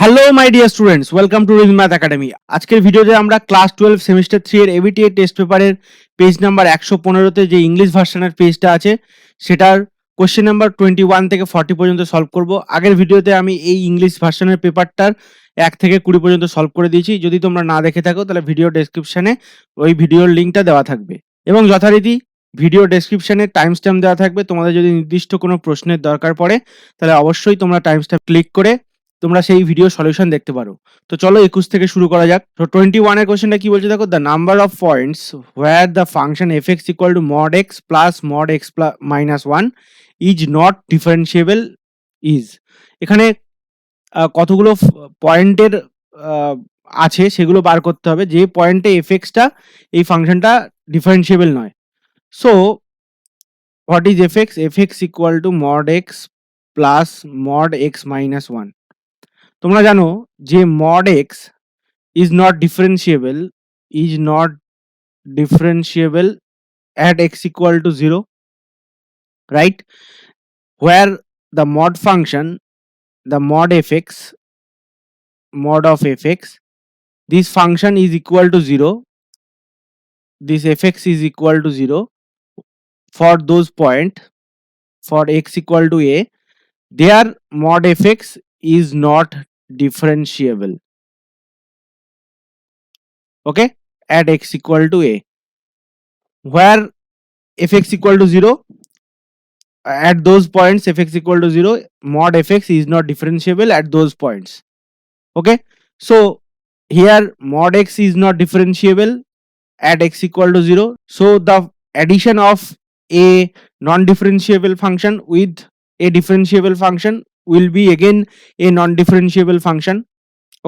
Hello my dear students, welcome to Riz math academy. আজকের ভিডিওতে আমরা ক্লাস 12 সেমিস্টার 3 এর ABTA টেস্ট পেপারের পেজ নাম্বার 115তে যে ইংলিশ ভার্সনের পেজটা আছে সেটার কোশ্চেন নাম্বার 21 থেকে 40 পর্যন্ত সলভ করব। আগের ভিডিওতে আমি এই ইংলিশ ভার্সনের পেপারটার 1 থেকে 20 পর্যন্ত সলভ করে দিয়েছি। যদি তোমরা না দেখে থাকো তাহলে ভিডিও ডেসক্রিপশনে ওই ভিডিওর লিঙ্কটা দেওয়া থাকবে এবং যথারীতি ভিডিও ডেসক্রিপশনে টাইম স্ট্যাম্প দেওয়া থাকবে। তোমাদের যদি নির্দিষ্ট কোনো প্রশ্নের দরকার পড়ে তাহলে অবশ্যই তোমরা টাইম স্ট্যাম্প ক্লিক করে তোমরা সেই ভিডিও সলিউশন দেখতে পারো। তো চলো 21 থেকে শুরু করা যাক। তো 21 এর কোশ্চেনটা কি বলছে দেখো, the number of points where the function fx equal to mod x plus mod x minus 1 is not differentiable is. এখানে কতগুলো পয়েন্টের আছে সেগুলো বার করতে হবে যে পয়েন্টে fxটা এই ফাংশনটা ডিফারেন্সিয়েবল নয়। So what is fx equal to mod x plus mod x minus 1। তোমরা জানো যে mod x is not differentiable at x equal to 0, right? Where the mod function, the mod of fx, this function is equal to 0, this fx is equal to 0 for those point, for x equal to a, their mod fx is not differentiable, okay, at x equal to a. Where fx equal to 0, at those points fx equal to 0, mod fx is not differentiable at those points, okay. So here mod x is not differentiable at x equal to 0, so the addition of a non-differentiable function with a differentiable function will be again a non-differentiable function,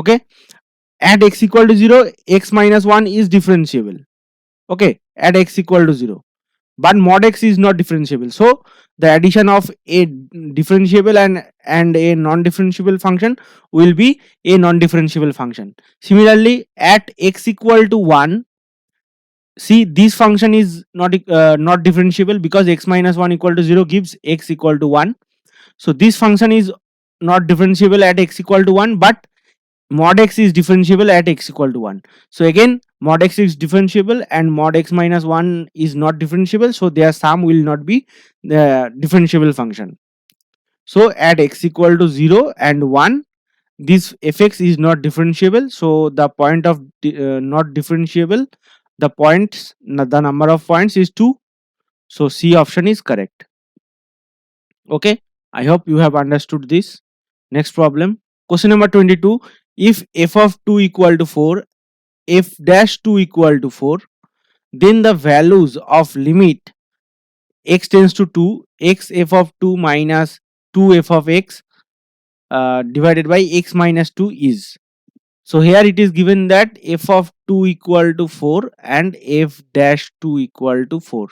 okay. At x equal to 0, x minus 1 is differentiable, okay, at x equal to 0, but mod x is not differentiable. So the addition of a differentiable and a non-differentiable function will be a non-differentiable function. Similarly, at x equal to 1, see this function is not differentiable because x minus 1 equal to 0 gives x equal to 1. So this function is not differentiable at x equal to 1, but mod x is differentiable at x equal to 1. So again mod x is differentiable and mod x minus 1 is not differentiable, so their sum will not be the differentiable function. So at x equal to 0 and 1, this fx is not differentiable, so the point of not differentiable, the points, the number of points is 2, so C option is correct, okay. I hope you have understood this. Next problem, question number 22. If f of 2 equal to 4, f dash 2 equal to 4, then the values of limit x tends to 2, x f of 2 minus 2 f of x divided by x minus 2 is. So here it is given that f of 2 equal to 4 and f dash 2 equal to 4,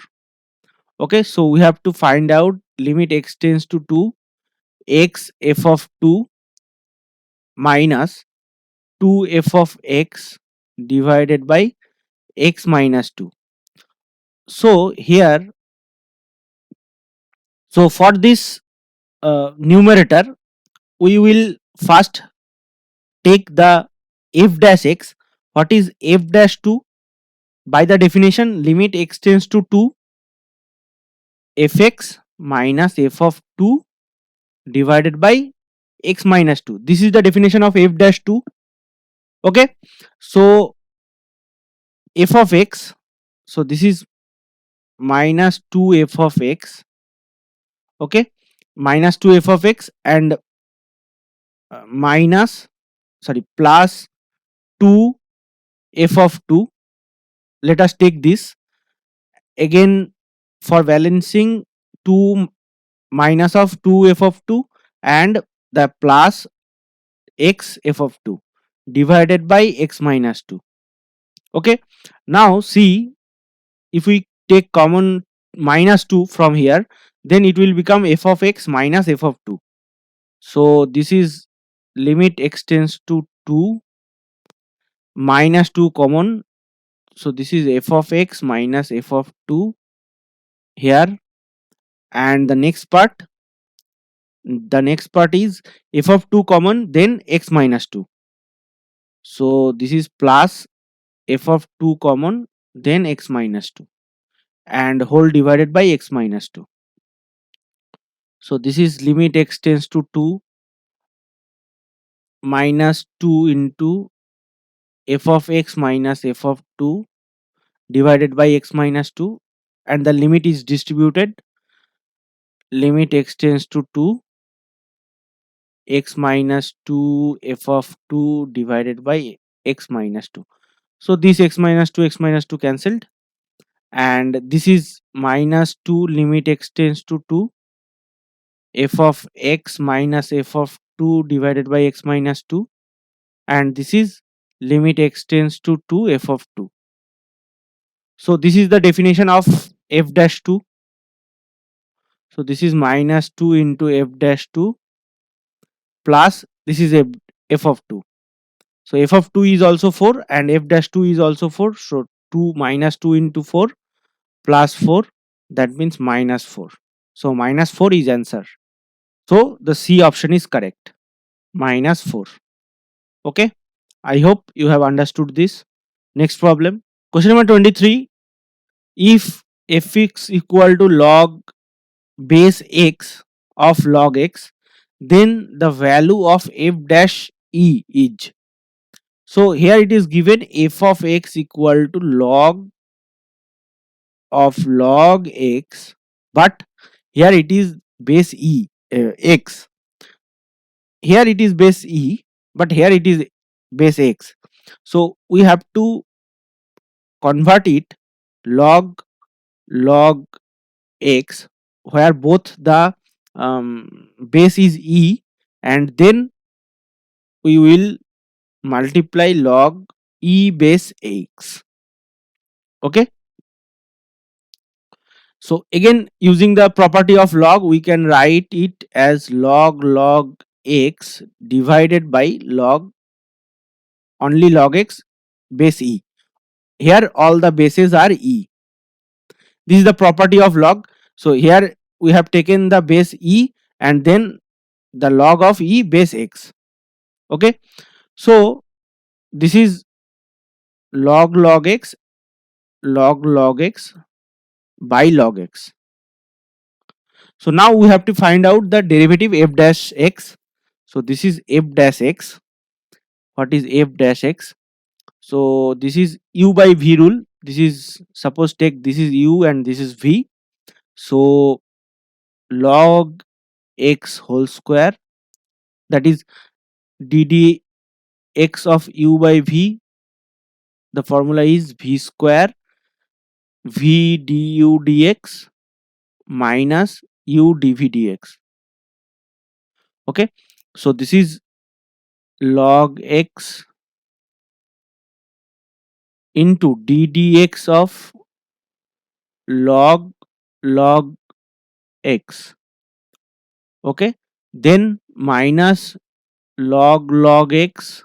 okay. So we have to find out limit x tends to 2, x f of 2 minus 2 f of x divided by x minus 2. So here, so for this numerator we will first take the f dash x. What is f dash 2? By the definition, limit x tends to 2, fx minus f of 2 divided by x minus 2. This is the definition of f dash 2, okay. So f of x, so this is minus 2 f of x, okay, minus 2 f of x and plus 2 f of 2. Let us take this again for balancing, 2 minus of 2 f of 2 and the plus x f of 2 divided by x minus 2, okay. Now see, if we take common minus 2 from here, then it will become f of x minus f of 2. So this is limit x tends to 2, minus 2 common, so this is f of x minus f of 2 here, and the next part The next part is f of 2 common, then x minus 2. So this is plus f of 2 common, then x minus 2, and whole divided by x minus 2. So this is limit x tends to 2 minus 2 into f of x minus f of 2 divided by x minus 2, and the limit is distributed. Limit x tends to 2 x minus 2 f of 2 divided by x minus 2. So this x minus 2 cancelled, and this is minus 2 limit x tends to 2 f of x minus f of 2 divided by x minus 2, and this is limit x tends to 2 f of 2. So this is the definition of f dash 2. So this is minus 2 into f dash 2 plus this is f of 2. So f of 2 is also 4 and f dash 2 is also 4. So 2 minus 2 into 4 plus 4, that means minus 4. So minus 4 is answer. So the C option is correct. Minus 4. Okay. I hope you have understood this. Next problem. Question number 23. If fx equal to log base x of log x, then the value of f dash e is. So here it is given f of x equal to log of log x, but here it is base e x. Here it is base e, but here it is base x. So we have to convert it log x, where both the base is e, and then we will multiply log e base x. Okay. So again, using the property of log, we can write it as log x divided by only log x base e. Here all the bases are e. This is the property of log. So here we have taken the base e and then the log of e base x. Okay. So this is log x by log x. So now we have to find out the derivative f dash x. So this is f dash x. What is f dash x? So this is u by v rule. This is, suppose take this is u and this is v. So log x whole square, that is dd x of u by v. The formula is v square v du dx minus u dv dx. Okay. So this is log x into ddx of log x. Okay. Then minus log x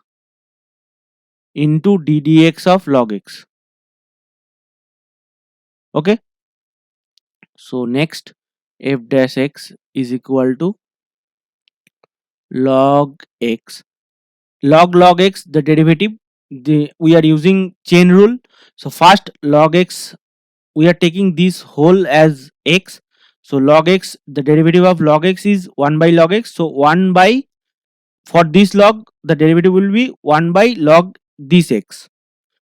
into ddx of log x. Okay. So next, f dash x is equal to log x. Log x, the derivative, we are using chain rule. So first log x, we are taking this whole as x. So log x, the derivative of log x is 1 by log x. So 1 by, for this log, the derivative will be 1 by log this x.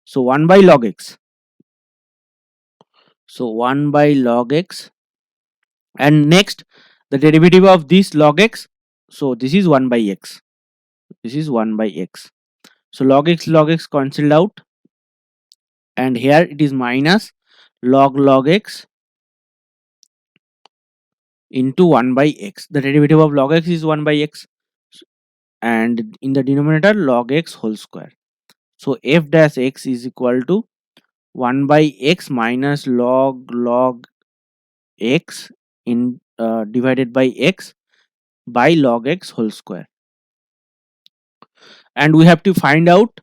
So 1 by log x. So 1 by log x, and next the derivative of this log x. So this is 1 by x. This is 1 by x. So log x cancelled out, and here it is minus log x into 1 by x. The derivative of log x is 1 by x, and in the denominator log x whole square. So f dash x is equal to 1 by x minus log x in divided by x by log x whole square. And we have to find out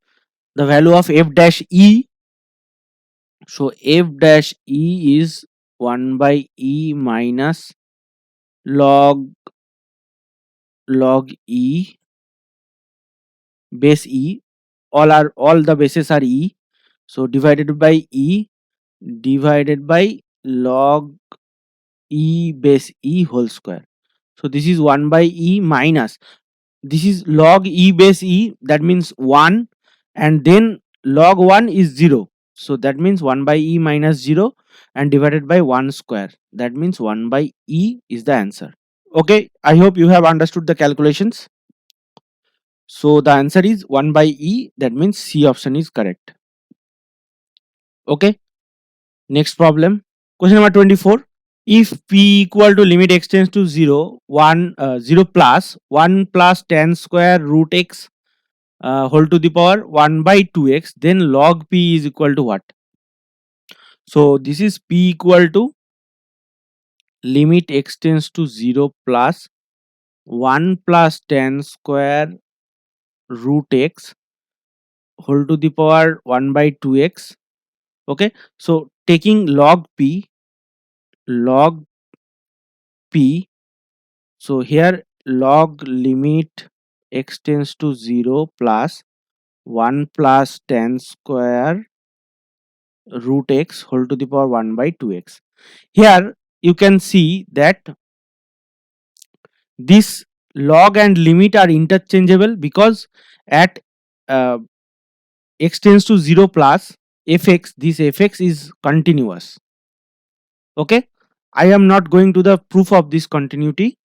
the value of f dash e. So f dash e is 1 by e minus log log e base e, all the bases are e, so divided by e divided by log e base e whole square. So this is 1 by e minus, this is log e base e, that means 1, and then log 1 is 0, so that means 1 by e minus 0 and divided by 1 square, that means 1 by e is the answer. Okay, I hope you have understood the calculations. So the answer is 1 by e, that means C option is correct. Okay, next problem. Question number 24. If p equal to limit x tends to 0, 0 plus 1 plus tan square root x whole to the power 1 by 2x, then log p is equal to what? So this is p equal to limit x tends to 0 plus 1 plus tan square root x whole to the power 1 by 2x. Okay, so taking log p, so here log limit x tends to 0 plus 1 plus tan square root x whole to the power 1 by 2x. Here you can see that this log and limit are interchangeable because at uh, x tends to 0 plus fx, this fx is continuous. Okay, I am not going to the proof of this continuity.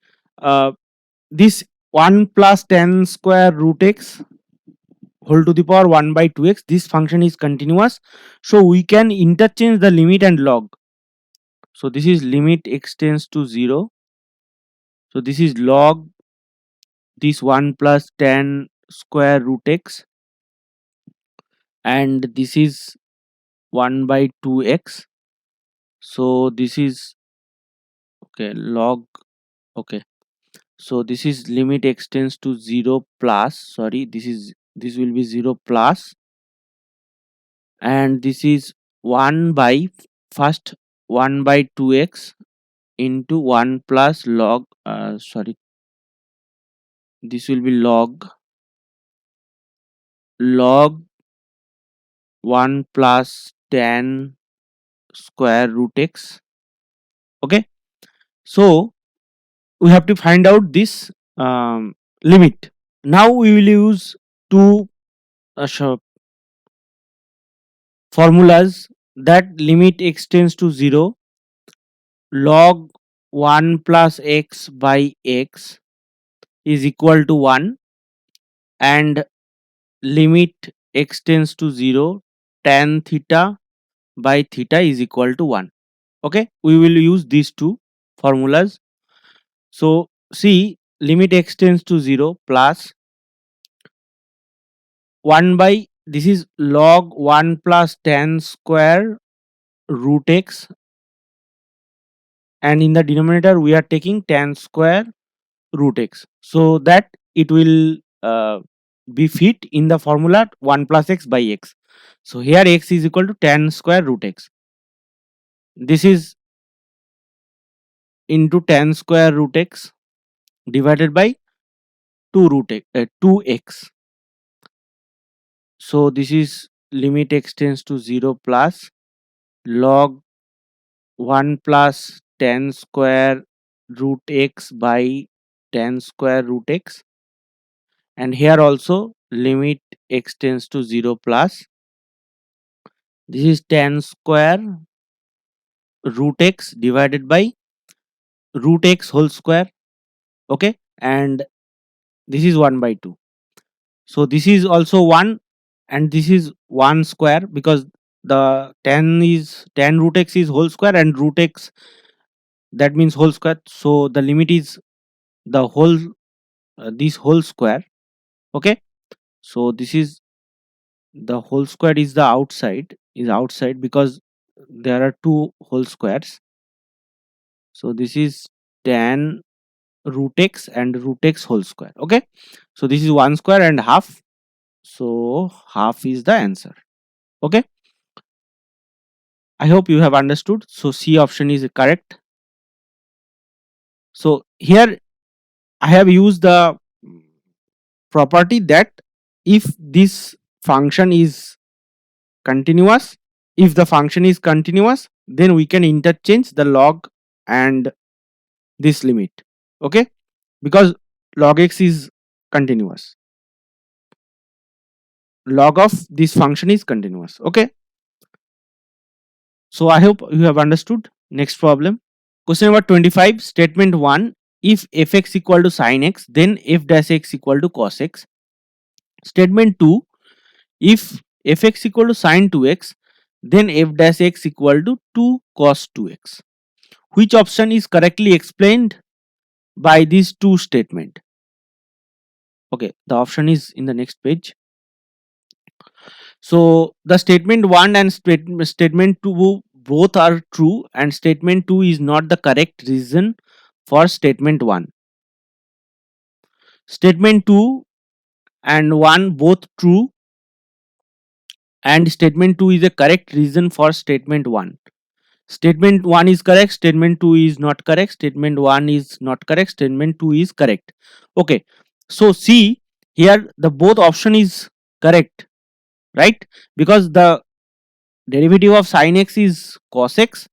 This 1 plus tan square root x whole to the power 1 by 2x, this function is continuous, so we can interchange the limit and log. So this is limit x tends to 0, so this is log this 1 plus tan square root x, and this is 1 by 2x, so this is okay log, okay, so this is limit x tends to 0 plus, sorry, this will be 0 plus, and this is 1 by first 1 by 2x into 1 plus log, sorry, this will be log 1 plus tan square root x. Okay, so we have to find out this limit. Now we will use two formulas, that limit x tends to 0, log 1 plus x by x is equal to 1, and limit x tends to 0, tan theta by theta is equal to 1. Okay, we will use these two formulas. So see, limit x tends to 0 plus 1 by, this is log 1 plus tan square root x, and in the denominator we are taking tan square root x, so that it will be fit in the formula 1 plus x by x. So here x is equal to tan square root x, this is into tan square root x divided by 2x. So this is limit x tends to 0 plus log 1 plus tan square root x by tan square root x, and here also limit x tends to 0 plus, this is tan square root x divided by root x whole square. Okay, and this is 1 by 2, so this is also 1, and this is 1 square, because the tan root x is whole square and root x, that means whole square, so the limit is the whole this whole square. Okay, so this is the whole square is the outside because there are two whole squares, so this is tan root x and root x whole square. Okay, so this is 1 square and half, so half is the answer. Okay, I hope you have understood. So C option is correct. So here I have used the property that if this function is continuous, if the function is continuous, then we can interchange the log and this limit. Okay, because log x is continuous, log of this function is continuous. Okay, so I hope you have understood. Next problem, question number 25, statement 1, if fx equal to sin x, then f dash x equal to cos x. Statement 2, if fx equal to sin 2x, then f dash x equal to 2 cos 2x. Which option is correctly explained by these two statement? Okay, the option is in the next page. So the statement 1 and statement 2 both are true, and statement 2 is not the correct reason for statement 1. Statement 2 and 1 both true, and statement 2 is a correct reason for statement 1. Statement 1 is correct, statement 2 is not correct, statement 1 is not correct, statement 2 is correct. Okay, so see here the both option is correct, right? Because the derivative of sin x is cos x,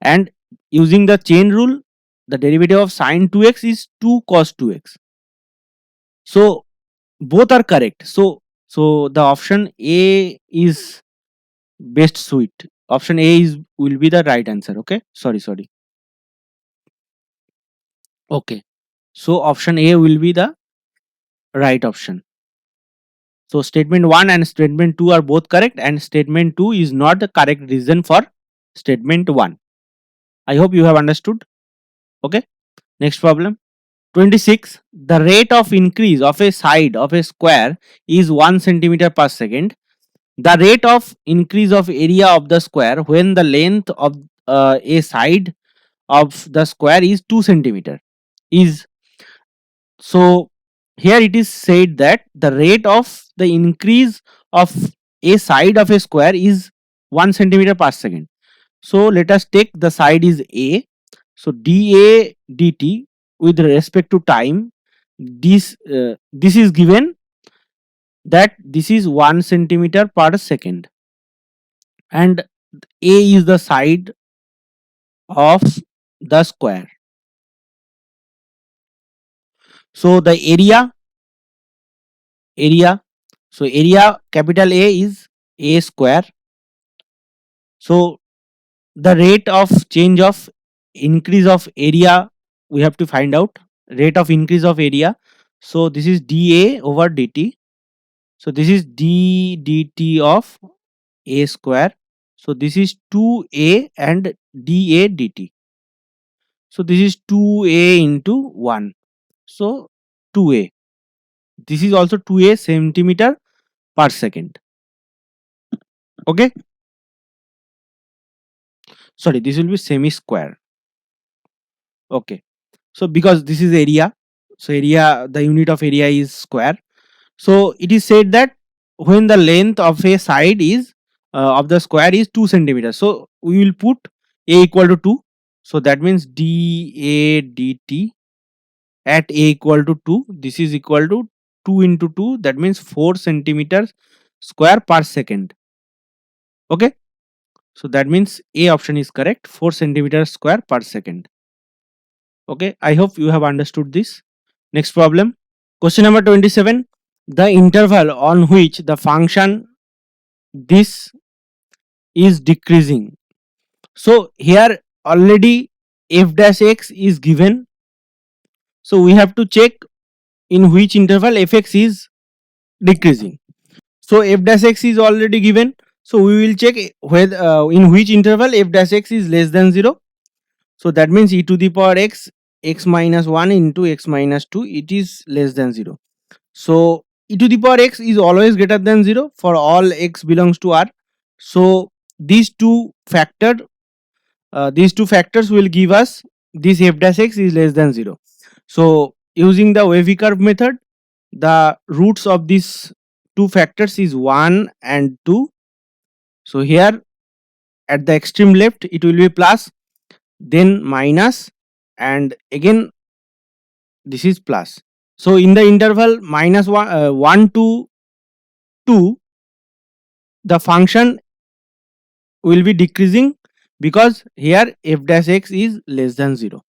and using the chain rule, the derivative of sin 2x is 2 cos 2x. So both are correct. So the option A is best suit. Option A is will be the right answer. Okay, sorry. Okay, so option A will be the right option. So statement 1 and statement 2 are both correct, and statement 2 is not the correct reason for statement 1. I hope you have understood. Okay, next problem. 26. The rate of increase of a side of a square is 1 centimeter per second. The rate of increase of area of the square when the length of a side of the square is 2 centimeter is. So here it is said that the rate of the increase of a side of a square is 1 centimeter per second. So let us take the side is A. So dA dt with respect to time, this is given that this is 1 centimeter per second, and A is the side of the square. So the area, so area capital A is A square. So the rate of change of increase of area we have to find out, rate of increase of area. So this is dA over dt. So this is d dt of a square. So this is 2a and dA dt. So this is 2a into 1. So 2a. This is also 2a centimeter per second. Okay. Sorry, this will be semi square. Okay. So because this is area, so area, the unit of area is square. So it is said that when the length of a side is of the square is 2 centimeters. So we will put a equal to 2. So that means dA dt at a equal to 2. This is equal to 2 into 2. That means 4 centimeters square per second. Okay. So that means A option is correct. 4 centimeters square per second. Okay. I hope you have understood this. Next problem. Question number 27. The interval on which the function this is decreasing. So here already f dash x is given. So we have to check in which interval fx is decreasing. So f dash x is already given. So we will check whether in which interval f dash x is less than 0. So that means e to the power x, x minus 1 into x minus 2, it is less than 0. So e to the power x is always greater than 0 for all x belongs to R. So these two factors will give us this f dash x is less than 0. So using the wavy curve method, the roots of these two factors is 1 and 2. So here at the extreme left it will be plus, then minus, and again this is plus. So in the interval minus 1 to 2, the function will be decreasing because here f dash x is less than 0.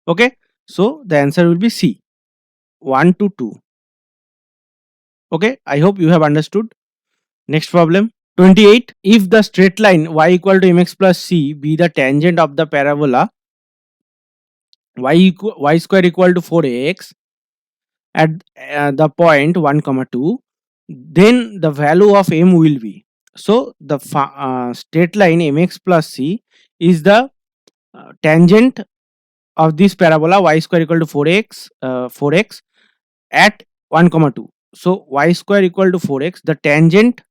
Okay, so the answer will be C, 1 to 2. Okay, I hope you have understood. Next problem 28. If the straight line y equal to mx plus c be the tangent of the parabola y square equal to 4ax at the point 1 comma 2, then the value of m will be. So the straight line mx plus c is the tangent of this parabola y square equal to 4x at 1 comma 2. So y square equal to 4x, the tangent,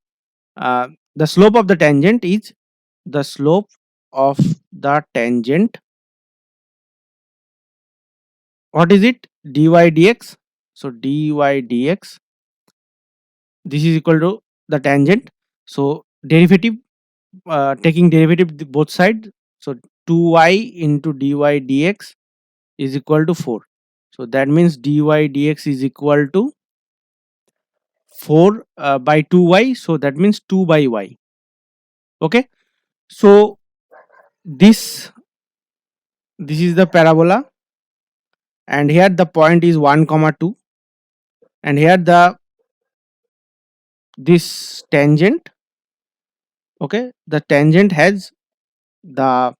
the slope of the tangent is the slope of the tangent. What is it? Dy dx. So dy dx, this is equal to the tangent. So derivative, taking derivative both sides. So 2y into dy dx is equal to 4. So that means dy dx is equal to 4 by 2y. So that means 2 by y. Okay. So this is the parabola, and here the point is 1 comma 2, and here this tangent. Okay, the tangent has the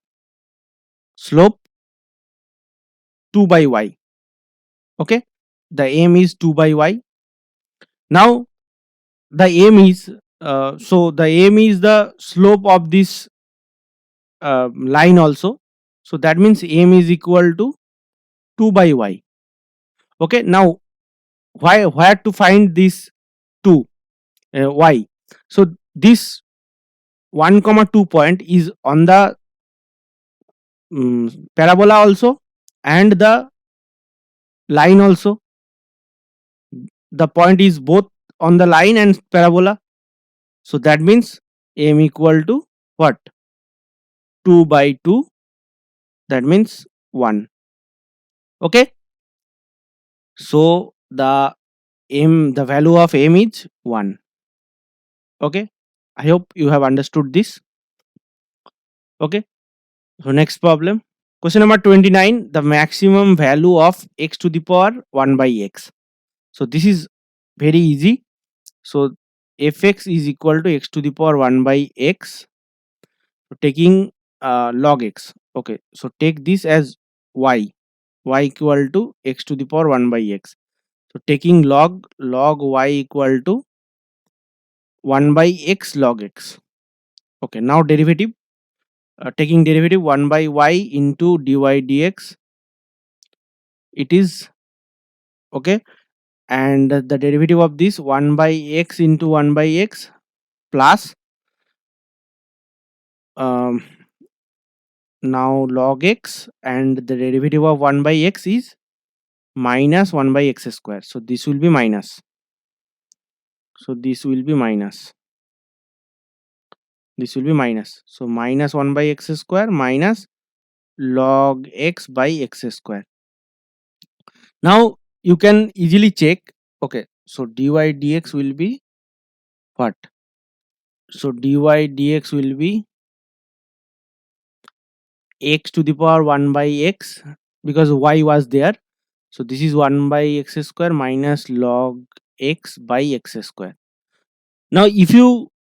slope 2 by y. Okay, the aim is 2 by y. Now the aim is so the aim is the slope of this line also. So that means aim is equal to 2 by y. Okay, now where to find this 2 y? So this 1 comma 2 point is on the parabola also, and the line also. The point is both on the line and parabola. So that means m equal to what? 2 by 2, that means 1. Okay, so the value of m is 1. Okay, I hope you have understood this. Okay, so next problem, question number 29. The maximum value of x to the power 1 by x. So this is very easy. So fx is equal to x to the power 1 by x. So taking log x. Okay, so take this as y equal to x to the power 1 by x. So taking log y equal to 1 by x log x. Okay, now derivative, taking derivative 1 by y into dy dx, it is okay, and the derivative of this 1 by x into 1 by x plus um, now log x, and the derivative of 1 by x is minus 1 by x square. So this will be minus. So this will be minus. This will be minus. So minus 1 by x square minus log x by x square. Now you can easily check. Okay, so dy dx will be what? So dy dx will be x to the power 1 by x, because y was there. So this is 1 by x square minus log x by x square. Now if you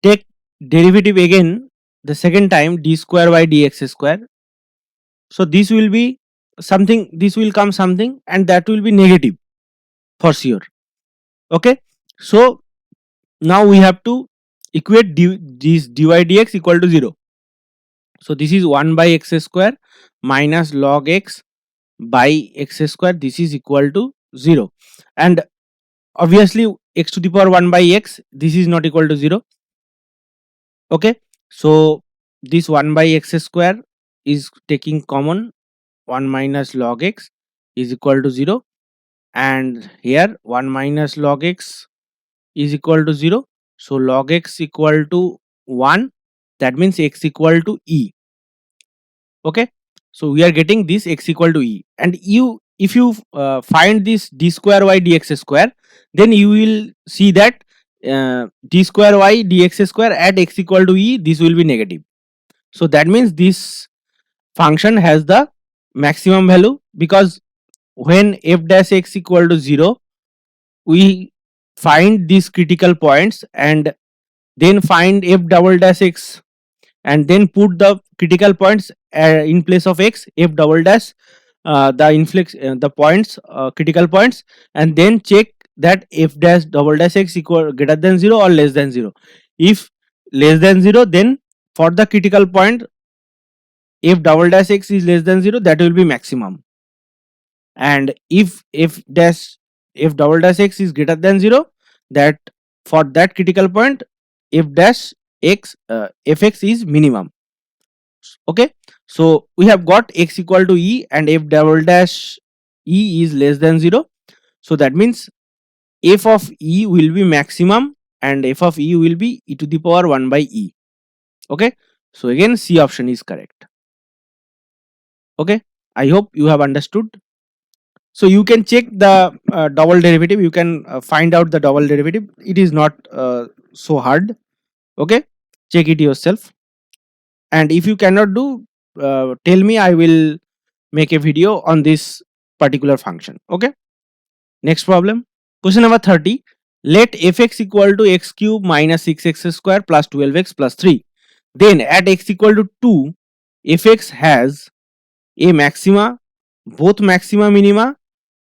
take derivative again the second time, d square by dx square, so this will be something, this will come something, and that will be negative for sure. Okay, so now we have to equate this dy dx equal to 0. So this is 1 by x square minus log x by x square, this is equal to 0, and obviously x to the power 1 by x, this is not equal to 0. Okay, so this 1 by x square is taking common, 1 minus log x is equal to 0, and here 1 minus log x is equal to 0. So log x equal to 1, that means x equal to e. Okay, So we are getting this x equal to e, and you, if you find this d square y dx square, then you will see that d square y dx square at x equal to e, this will be negative. So that means this function has the maximum value, because when f dash x equal to 0, we find these critical points and then find f double dash x, and then put the critical points in place of x, f double dash the points, critical points, and then check that f dash double dash x equal greater than 0 or less than 0. If less than 0, then for the critical point if double dash x is less than 0, that will be maximum, and if double dash x is greater than 0, that for that critical point f dash x fx is minimum. Okay, so we have got x equal to e and f double dash e is less than 0. So that means f of e will be maximum and f of e will be e to the power 1 by e. Okay, so again C option is correct. Okay, I hope you have understood. So you can check the double derivative, you can find out the double derivative. It is not so hard. Okay, check it yourself, and if you cannot do, tell me, I will make a video on this particular function. Okay, next problem, question number 30. Let fx equal to x cube minus 6x square plus 12x plus 3, then at x equal to 2, fx has a maxima, both maxima minima,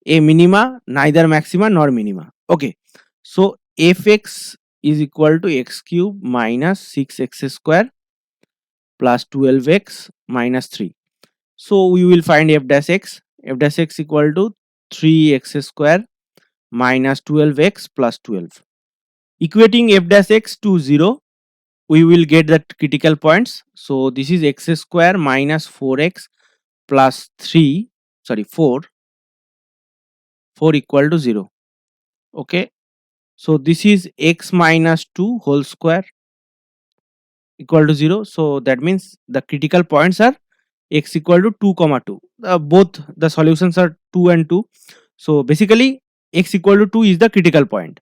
a minima, neither maxima nor minima. Okay, so fx is equal to x cube minus 6x square plus 12x minus 3. So we will find f dash x. F dash x equal to 3x square minus 12x plus 12. Equating f dash x to 0, we will get the critical points. So this is x square minus 4x plus 3, sorry 4 equal to 0. Okay, so this is x minus 2 whole square equal to 0. So that means the critical points are x equal to 2 comma 2. Both the solutions are 2 and 2. So basically x equal to 2 is the critical point.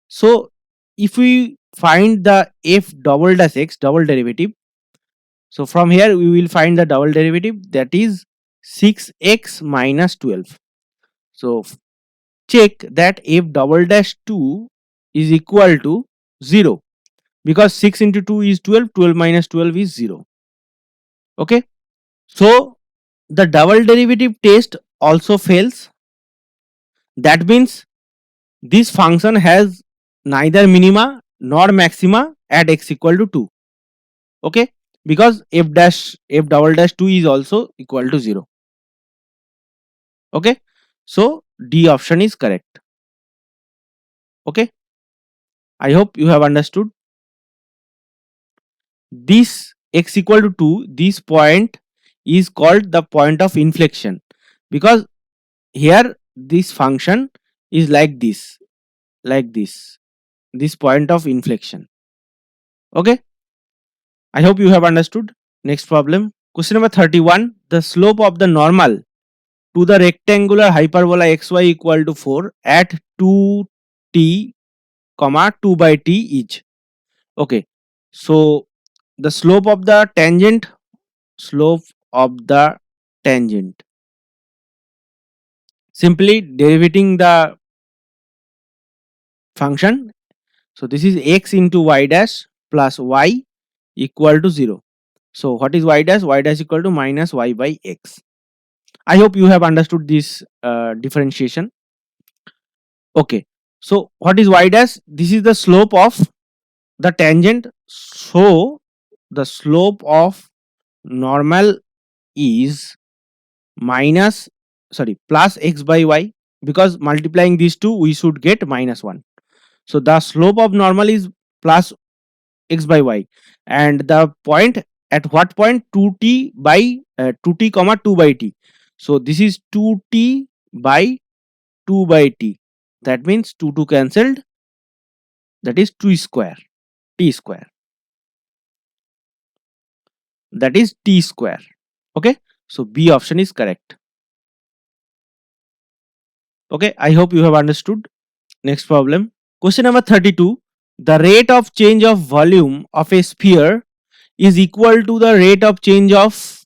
So if we find the f double dash x double derivative, so from here we will find the double derivative, that is 6x minus 12. So check that f double dash 2 is equal to 0, because 6 into 2 is 12, 12 minus 12 is 0. Okay, so the double derivative test also fails. That means this function has neither minima nor maxima at x equal to 2. Okay, because f double dash 2 is also equal to 0. Okay, so D option is correct. Okay, I hope you have understood. This x equal to 2, this point is called the point of inflection, because here this function is like this, this point of inflection. Okay, I hope you have understood. Next problem, question number 31. The slope of the normal to the rectangular hyperbola xy equal to 4 at 2t comma 2 by t each. Okay, so the slope of the tangent, simply derivating the function. So this is x into y dash plus y equal to 0. So what is y dash? Y dash equal to minus y by x. I hope you have understood this differentiation. Okay, so what is y dash? This is the slope of the tangent. So the slope of normal is plus x by y, because multiplying these two we should get minus 1. So the slope of normal is plus x by y, and the point at what point, 2t by 2t comma 2 by t. So this is 2t by 2 by t, that means 2 cancelled, that is 2 square, t square, that is t square. Okay, So B option is correct. Okay, I hope you have understood. Next problem. Question number 32. The rate of change of volume of a sphere is equal to the rate of change of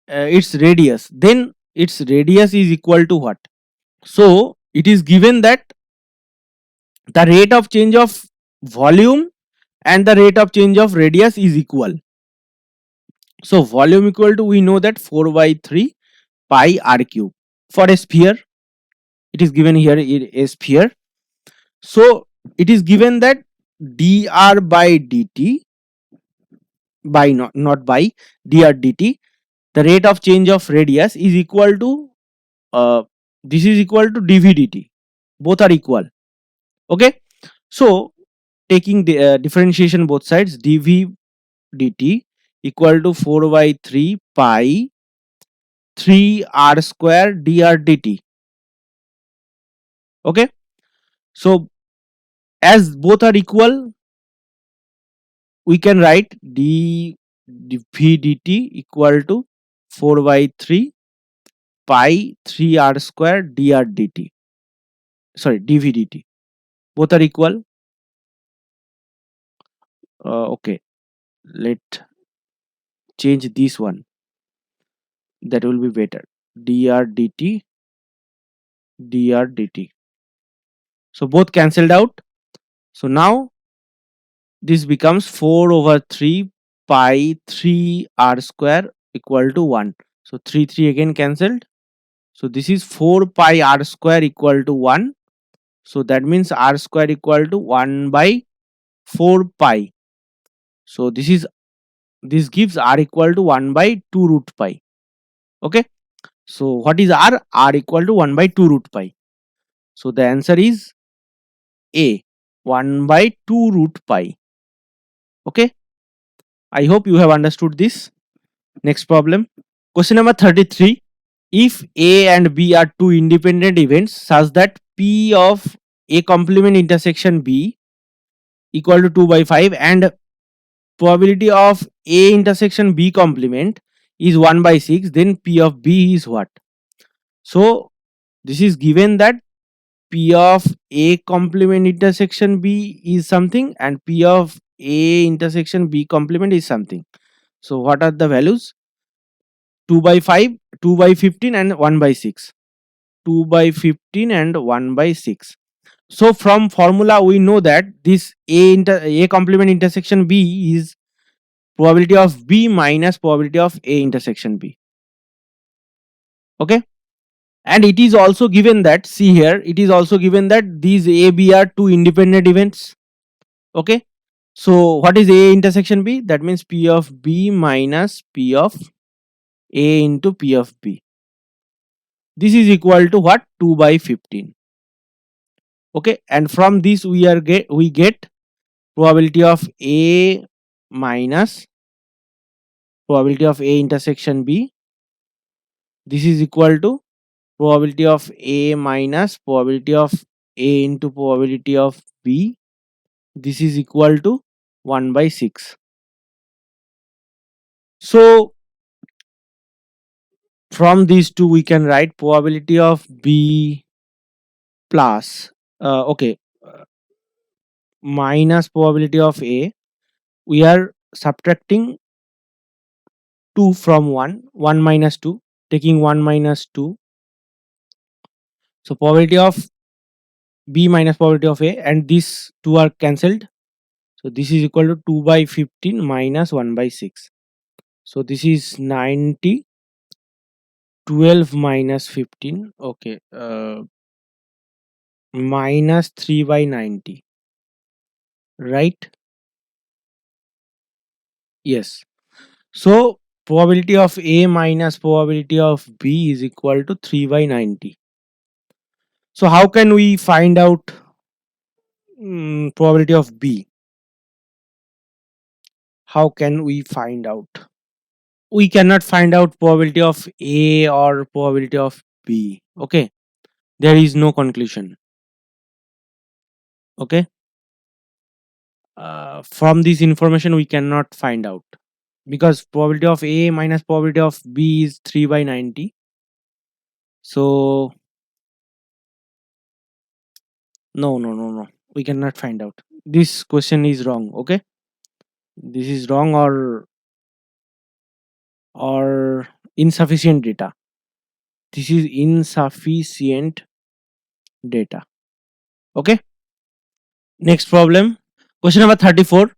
its radius. Then its radius is equal to what? So it is given that the rate of change of volume and the rate of change of radius is equal. So volume equal to, we know that 4 by 3 pi r cube. For a sphere, it is given here a sphere. So it is given that dr by dt, by not by, dr dt, the rate of change of radius is equal to this is equal to dv dt. Both are equal. Okay. So taking the differentiation both sides, dv dt equal to 4 by 3 pi 3 r square dr dt. Okay. So as both are equal, we can write dv dt equal to 4 by 3 pi 3 r square dr dt. Sorry, dv dt. Both are equal. Okay. Let change this one. That will be better. dr dt, dr dt. So both cancelled out. So now this becomes 4 over 3 pi 3 r square equal to 1. So 3 again cancelled. So this is 4 pi r square equal to 1. So that means r square equal to 1 by 4 pi. So this gives r equal to 1 by 2 root pi. Okay. So what is r? R equal to 1 by 2 root pi. So the answer is A, 1 by 2 root pi. Okay. I hope you have understood this. Next problem. Question number 33. If A and B are two independent events such that P of A complement intersection B equal to 2 by 5 and probability of A intersection B complement is 1 by 6, then P of B is what? So this is given that P of A complement intersection B is something and P of A intersection B complement is something. So what are the values? 2 by 5, 2 by 15 and 1 by 6. 2 by 15 and 1 by 6. So from formula we know that this A complement intersection B is probability of B minus probability of A intersection B. Okay. And it is also given that, see here, it is also given that these A, B are two independent events. Okay. So what is A intersection B? That means P of B minus P of A into P of B. This is equal to what? 2 by 15. Okay. And from this we get probability of A minus probability of A intersection B. This is equal to probability of A minus probability of A into probability of B. This is equal to 1 by 6. So from these two we can write probability of B plus okay, minus probability of A. We are subtracting 2 from 1, 1 minus 2, taking 1 minus 2. So probability of B minus probability of A, and these two are cancelled. So this is equal to 2 by 15 minus 1 by 6. So this is 90. 12 minus 15. Okay. Minus 3 by 90. Right? Yes. So probability of A minus probability of B is equal to 3 by 90. So how can we find out probability of B? How can we find out? We cannot find out probability of A or probability of B. Okay. There is no conclusion. Okay. From this information we cannot find out. because probability of A minus probability of B is 3 by 90. So no, we cannot find out. This question is wrong. Okay, this is wrong, or insufficient data. This is insufficient data. Okay, next problem. Question number 34.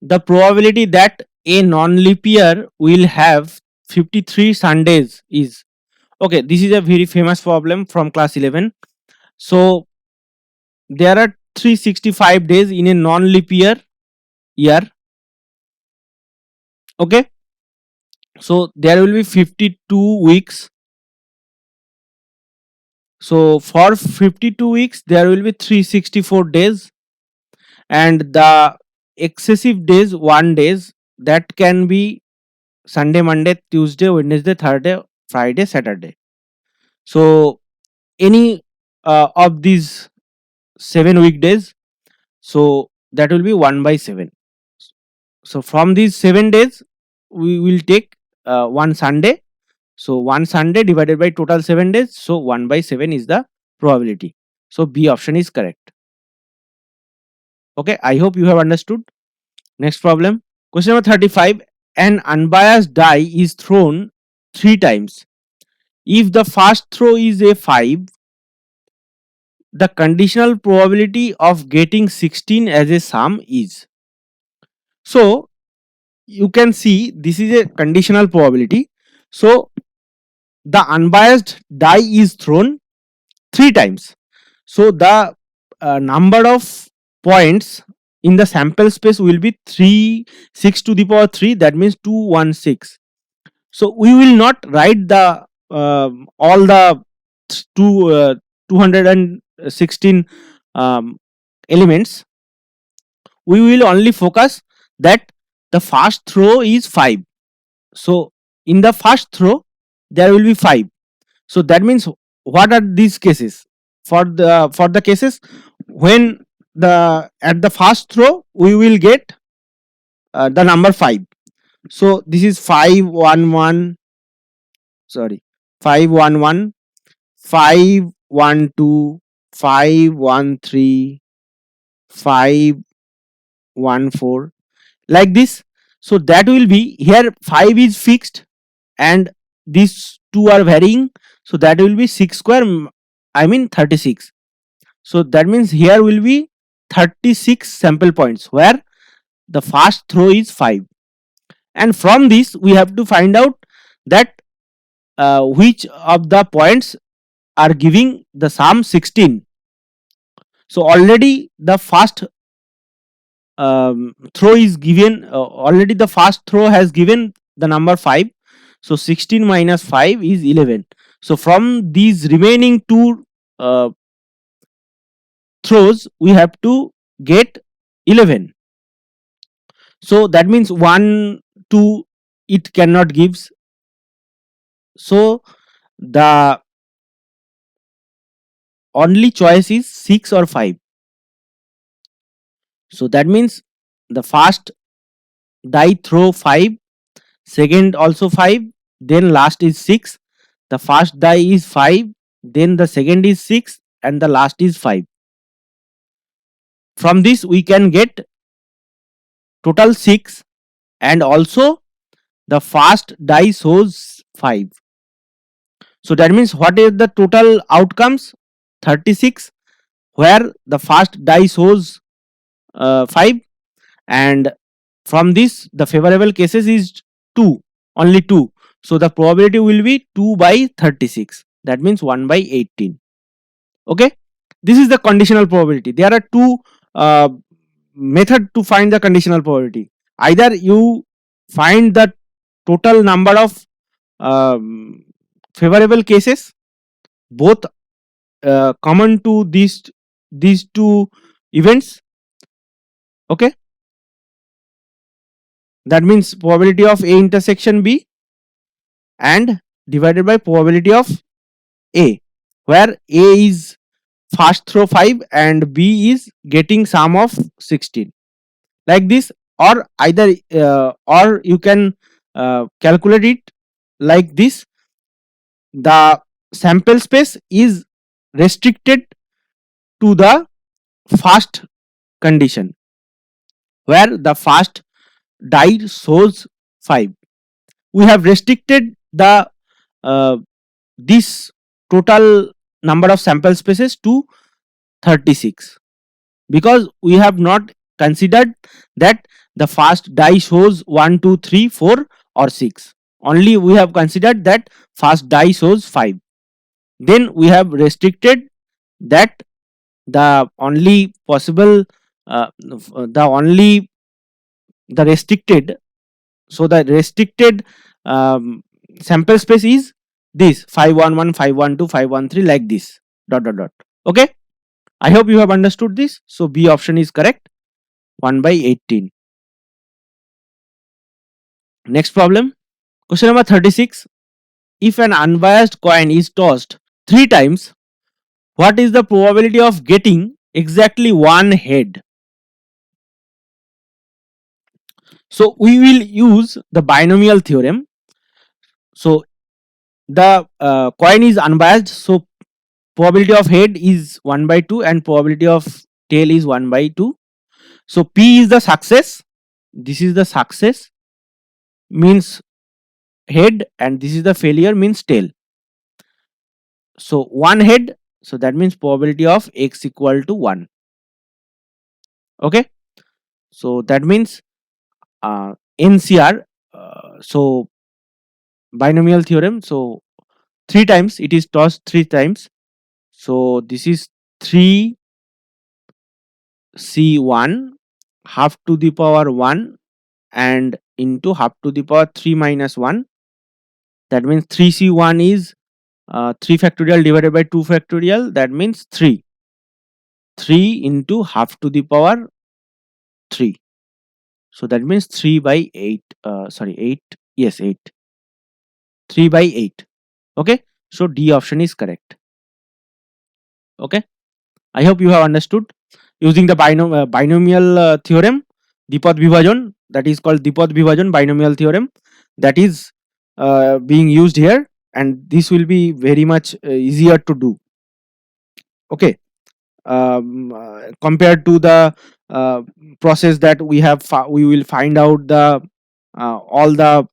The probability that a non-leap year will have 53 Sundays is. Okay, this is a very famous problem from class 11. So there are 365 days in a non-leap year. Okay, so there will be 52 weeks. So for 52 weeks there will be 364 days, and the excessive days 1 days, that can be Sunday, Monday, Tuesday, Wednesday, Thursday, Friday, Saturday. So any of these 7 weekdays, so that will be 1 by 7. So from these 7 days we will take one Sunday. So one Sunday divided by total 7 days, so 1 by 7 is the probability. So B option is correct. Okay, I hope you have understood. Next problem. Question number 35. An unbiased die is thrown 3 times. If the first throw is a 5, the conditional probability of getting 16 as a sum is. So you can see this is a conditional probability. So the unbiased die is thrown 3 times. So the number of points in the sample space will be 6 to the power 3, that means 216. So we will not write the all the two 216 um, elements. We will only focus that the first throw is 5. So in the first throw there will be 5. So that means, what are these cases? For the cases when the at the first throw we will get the number 5. So this is 511, sorry, 511, 512, 513, 514, like this. So that will be, here 5 is fixed and these two are varying, so that will be 6 square, I mean 36. So that means here will be 36 sample points where the first throw is 5, and from this we have to find out that which of the points are giving the sum 16. So already the first throw is given, already the first throw has given the number 5. So 16 minus 5 is 11. So from these remaining two uh, throws we have to get 11. So that means 1 2 it cannot gives. So the only choice is 6 or 5. So that means the first die throw 5, second also 5, then last is 6. The first die is 5, then the second is 6, and the last is 5. From this we can get total 6, and also the first die shows 5. So that means, what is the total outcomes? 36, where the first die shows 5, and from this the favorable cases is 2, only 2. So the probability will be 2 by 36, that means 1 by 18. Okay, this is the conditional probability. There are two method to find the conditional probability. Either you find the total number of favorable cases, both common to these two events. Okay, that means probability of A intersection B and divided by probability of A, where A is first throw 5 and B is getting sum of 16, like this. or either or you can calculate it like this: the sample space is restricted to the first condition where the first die shows 5. We have restricted the uh, this total number of sample spaces to 36 because we have not considered that the first die shows 1 2 3 4 or 6. Only we have considered that first die shows 5. Then we have restricted that the only possible the only the restricted, so the restricted sample space is this 511 512 513 like this dot dot dot. Okay, I hope you have understood this. So B option is correct, 1 by 18. Next problem, question number 36. If an unbiased coin is tossed 3 times, what is the probability of getting exactly one head? So we will use the binomial theorem. So the coin is unbiased, so probability of head is 1 by 2 and probability of tail is 1 by 2. So P is the success, this is the success means head, and this is the failure means tail. So one head, so that means probability of x equal to 1. Okay, so that means NCR, so binomial theorem, so 3 times it is tossed 3 times, so this is 3C1 half to the power 1 and into half to the power 3 minus 1. That means 3C1 is 3 factorial divided by 2 factorial, that means 3. 3 into half to the power 3. So that means 3 by 8. Sorry, 8. Yes, 8. 3 by 8. Okay. So D option is correct. Okay. I hope you have understood. Using the binomial theorem, Dipad Vibhajan, that is called Dipad Vibhajan binomial theorem, that is being used here, and this will be very much easier to do. Okay, compared to the uh, process that we have, we will find out the all the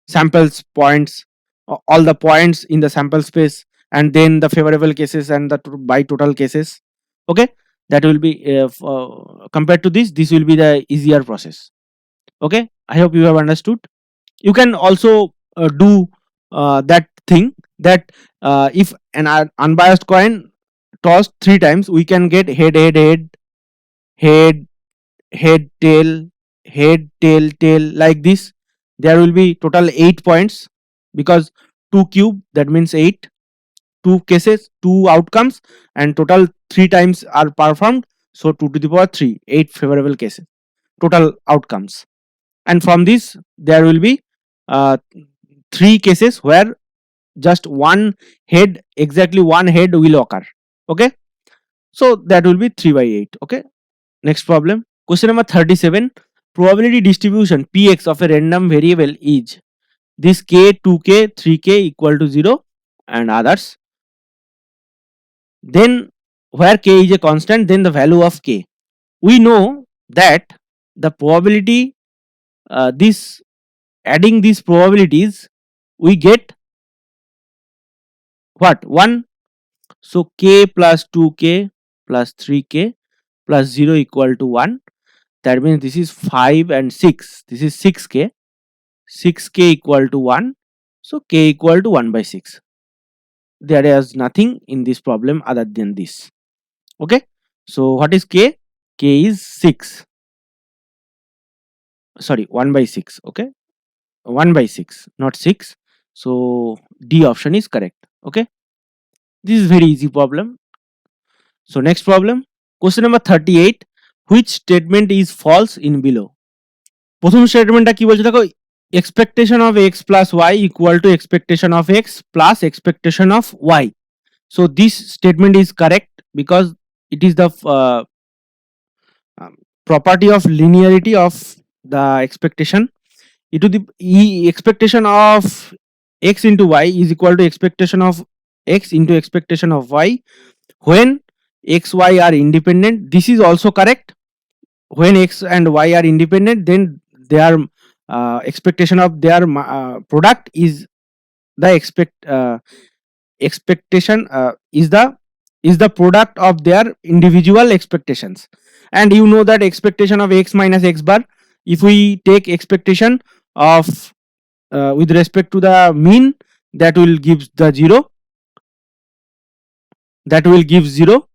samples points, all the points in the sample space, and then the favorable cases and the by total cases. Okay, that will be compared to this will be the easier process. Okay, I hope you have understood. You can also do that thing that if an unbiased coin tossed 3 times, we can get head head head head head tail head tail tail like this. There will be total 8 points because 2 cube, that means 8, 2 cases, 2 outcomes, and total 3 times are performed, so 2 to the power 3, 8 favorable cases, total outcomes. And from this there will be uh, 3 cases where just one head, exactly one head will occur. Okay, so that will be 3 by 8. Okay, next problem, question number 37. Probability distribution Px of a random variable is this k, 2k, 3k equal to 0 and others. Then where k is a constant, then the value of k. We know that the probability, this adding these probabilities, we get what? 1. So k plus 2k plus 3k plus 0 equal to 1. That means this is 5 and 6. This is 6k. 6k equal to 1. So k equal to 1 by 6. There is nothing in this problem other than this. Okay. So what is k? K is 6. Sorry, 1 by 6. Okay. 1 by 6, not 6. So D option is correct. Okay. This is very easy problem. So next problem, question number 38. Which statement is false in below? প্রথম স্টেটমেন্টটা কি বলছে দেখো, expectation of x plus y equal to expectation of x plus expectation of y. So this statement is correct because it is the property of linearity of the expectation e to the expectation of x into y is equal to expectation of x into expectation of y when x y are independent. This is also correct. When x and y are independent, then their expectation of their product is the expectation is the product of their individual expectations. And you know that expectation of x minus x bar, if we take expectation of with respect to the mean, that will give the 0, that will give 0.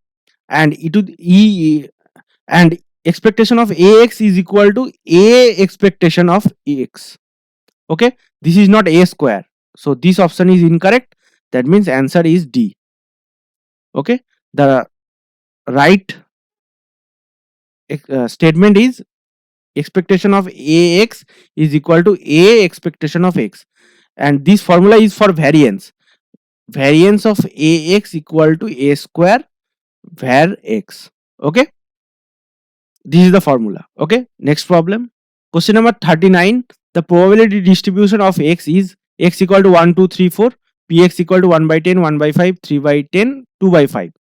And e to the e and expectation of ax is equal to a expectation of ax. Okay, this is not a square, so this option is incorrect. That means answer is D. Okay, the right statement is expectation of ax is equal to a expectation of x, and this formula is for variance. Variance of ax equal to a square var x. Okay, this is the formula. Okay, next problem. Question number 39. The probability distribution of x is x equal to 1 2 3 4, px equal to 1 by 10, 1 by 5, 3 by 10, 2 by 5.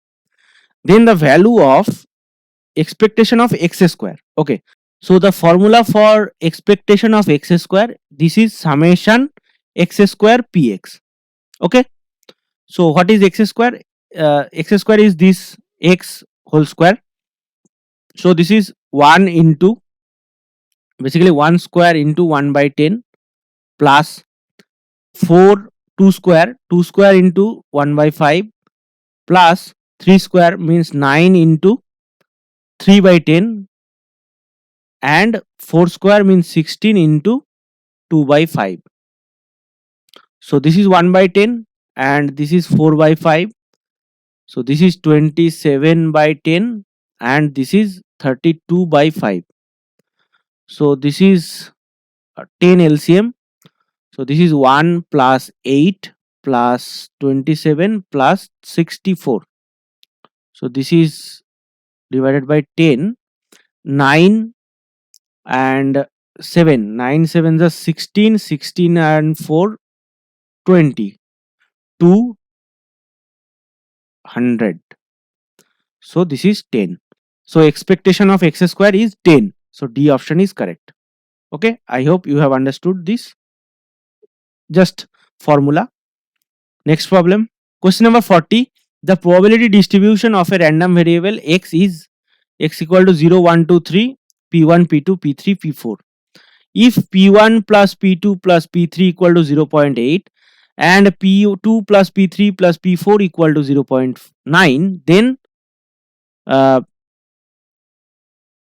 Then the value of expectation of x square. Okay, so the formula for expectation of x square, this is summation x square px. Okay, so what is x square? X square is this x whole square. So this is 1 into, basically 1 square into 1 by 10 plus 4 2 square into 1 by 5 plus 3 square means 9 into 3 by 10, and 4 square means 16 into 2 by 5. So this is 1 by 10 and this is 4 by 5. So this is 27 by 10 and this is 32 by 5. So this is 10 LCM. So this is 1 plus 8 plus 27 plus 64. So this is divided by 10, 9 and 7. 9 7 is 16, 16 and 4, 20. 200. So this is 10. So expectation of x square is 10. So D option is correct. Okay, I hope you have understood this. Just formula. Next problem. Question number 40. The probability distribution of a random variable x is x equal to 0, 1, 2, 3, p1, p2, p3, p4. If p1 plus p2 plus p3 equal to 0.8 and p2 plus p3 plus p4 equal to 0.9, then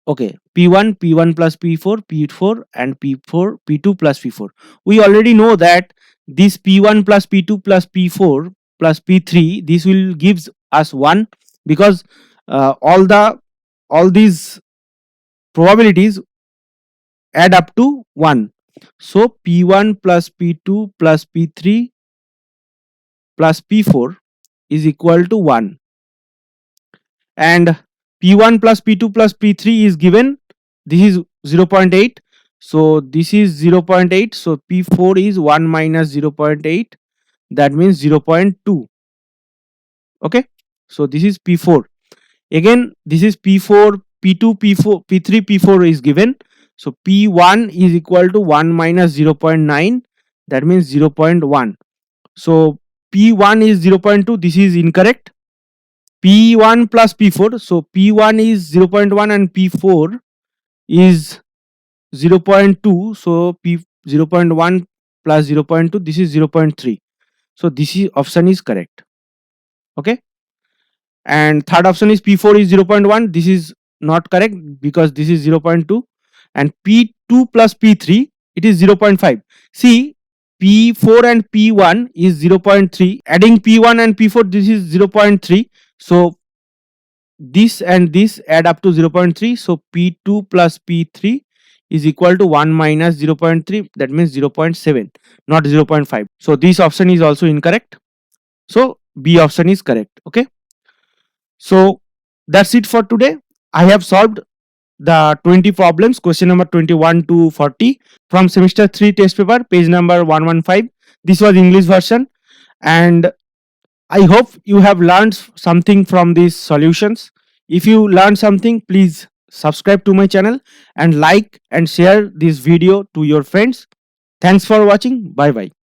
okay, p1 plus p4 and p2 plus p4. We already know that this p1 plus p2 plus p4 plus p3, this will gives us 1, because all these probabilities add up to 1. So p1 plus p2 plus p3 plus p4 is equal to 1, and p1 plus p2 plus p3 is given, this is 0.8. So this is 0.8. So p4 is 1 minus 0.8, that means 0.2. Okay, so this is p4. Again this is p4, p2, p4, p3, p4 is given. So p1 is equal to 1 minus 0.9, that means 0.1. So p1 is 0.2, this is incorrect. p1 plus p4, so p1 is 0.1 and p4 is 0.2. So p 0.1 plus 0.2, this is 0.3. So this is option is correct. Okay, and third option is p4 is 0.1, this is not correct because this is 0.2, and p2 plus p3, it is 0.5. See, p4 and p1 is 0.3, adding p1 and p4, this is 0.3. So this and this add up to 0.3. So p2 plus p3 is equal to 1 minus 0.3, that means 0.7, not 0.5. So this option is also incorrect. So B option is correct. Okay, so that's it for today. I have solved the 20 problems, question number 21 to 40 from semester 3 test paper, page number 115. This was English version, and I hope you have learned something from these solutions. If you learned something, please subscribe to my channel and like and share this video to your friends. Thanks for watching. Bye bye.